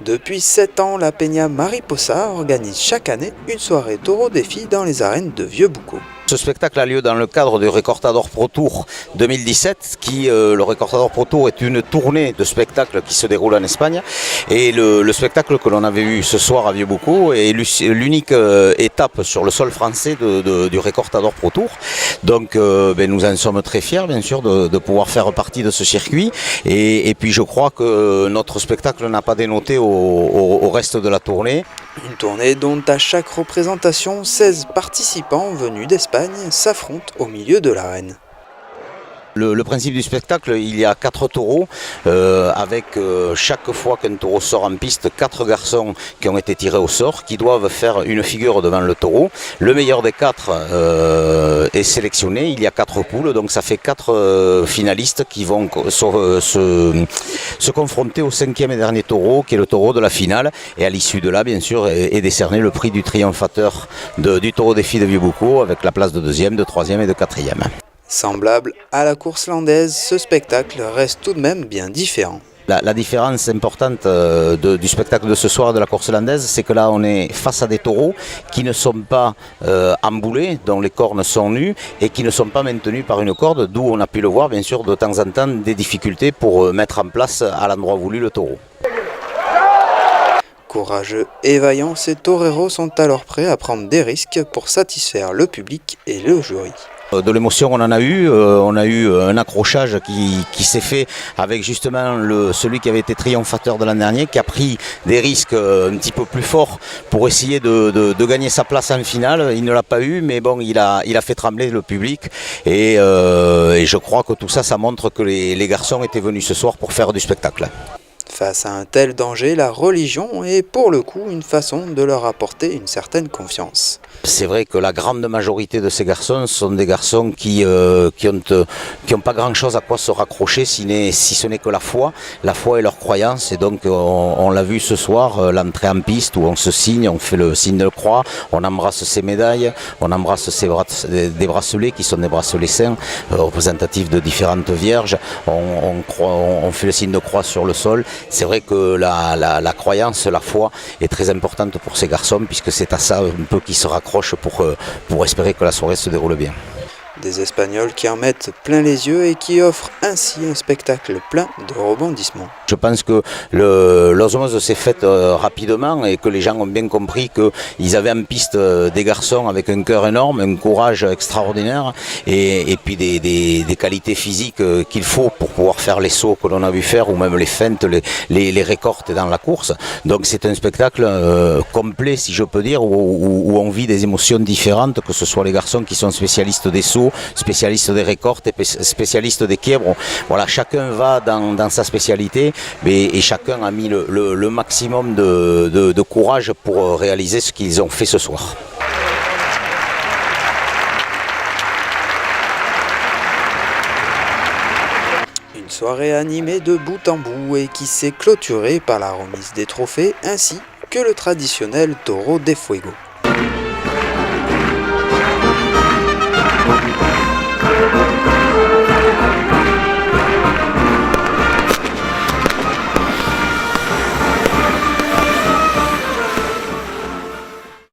Depuis 7 ans, la Peña Mariposa organise chaque année une soirée taureau défi dans les arènes de Vieux-Boucau. Ce spectacle a lieu dans le cadre du Recortador Pro Tour 2017, le Recortador Pro Tour est une tournée de spectacles qui se déroule en Espagne. Et le spectacle que l'on avait vu ce soir à Vieux-Boucau est l'unique étape sur le sol français du Recortador Pro Tour. Donc nous en sommes très fiers, bien sûr, de pouvoir faire partie de ce circuit. Et puis je crois que notre spectacle n'a pas dénoté au reste de la tournée. Une tournée dont à chaque représentation, 16 participants venus d'Espagne s'affrontent au milieu de l'arène. Le principe du spectacle, il y a 4 taureaux, avec chaque fois qu'un taureau sort en piste, 4 garçons qui ont été tirés au sort, qui doivent faire une figure devant le taureau. Le meilleur des 4 est sélectionné, il y a 4 poules, donc ça fait 4 finalistes qui vont se confronter au 5e et dernier taureau, qui est le taureau de la finale. Et à l'issue de là, bien sûr, est décerné le prix du triomphateur du taureau défi de Vieux-Boucau, avec la place de 2e, de 3e et de 4e. Semblable à la course landaise, ce spectacle reste tout de même bien différent. La différence importante du spectacle de ce soir de la course landaise, c'est que là on est face à des taureaux qui ne sont pas emboulés, dont les cornes sont nues et qui ne sont pas maintenus par une corde, d'où on a pu le voir bien sûr de temps en temps des difficultés pour mettre en place à l'endroit voulu le taureau. Courageux et vaillants, ces toreros sont alors prêts à prendre des risques pour satisfaire le public et le jury. De l'émotion on a eu un accrochage qui s'est fait avec justement celui qui avait été triomphateur de l'an dernier, qui a pris des risques un petit peu plus forts pour essayer de gagner sa place en finale. Il ne l'a pas eu, mais bon, il a fait trembler le public et je crois que tout ça, ça montre que les garçons étaient venus ce soir pour faire du spectacle. Face à un tel danger, la religion est pour le coup une façon de leur apporter une certaine confiance. C'est vrai que la grande majorité de ces garçons sont des garçons qui ont pas grand chose à quoi se raccrocher si ce n'est que la foi et leur croyance. Et donc on l'a vu ce soir, l'entrée en piste où on se signe, on fait le signe de croix, on embrasse ses médailles, on embrasse des bracelets qui sont des bracelets saints, représentatifs de différentes vierges, on fait le signe de croix sur le sol. C'est vrai que la croyance, la foi est très importante pour ces garçons, puisque c'est à ça un peu qu'ils se raccrochent pour espérer que la soirée se déroule bien. Des Espagnols qui en mettent plein les yeux et qui offrent ainsi un spectacle plein de rebondissements. Je pense que l'osmose s'est faite rapidement et que les gens ont bien compris qu'ils avaient en piste des garçons avec un cœur énorme, un courage extraordinaire et puis des qualités physiques qu'il faut pour pouvoir faire les sauts que l'on a vu faire ou même les feintes, les récortes dans la course. Donc c'est un spectacle complet, si je peux dire, où on vit des émotions différentes, que ce soit les garçons qui sont spécialistes des sauts, spécialistes des récortes et spécialistes des quiebres. Voilà, chacun va dans sa spécialité et chacun a mis le maximum de courage pour réaliser ce qu'ils ont fait ce soir. Une soirée animée de bout en bout et qui s'est clôturée par la remise des trophées ainsi que le traditionnel Toro de Fuego.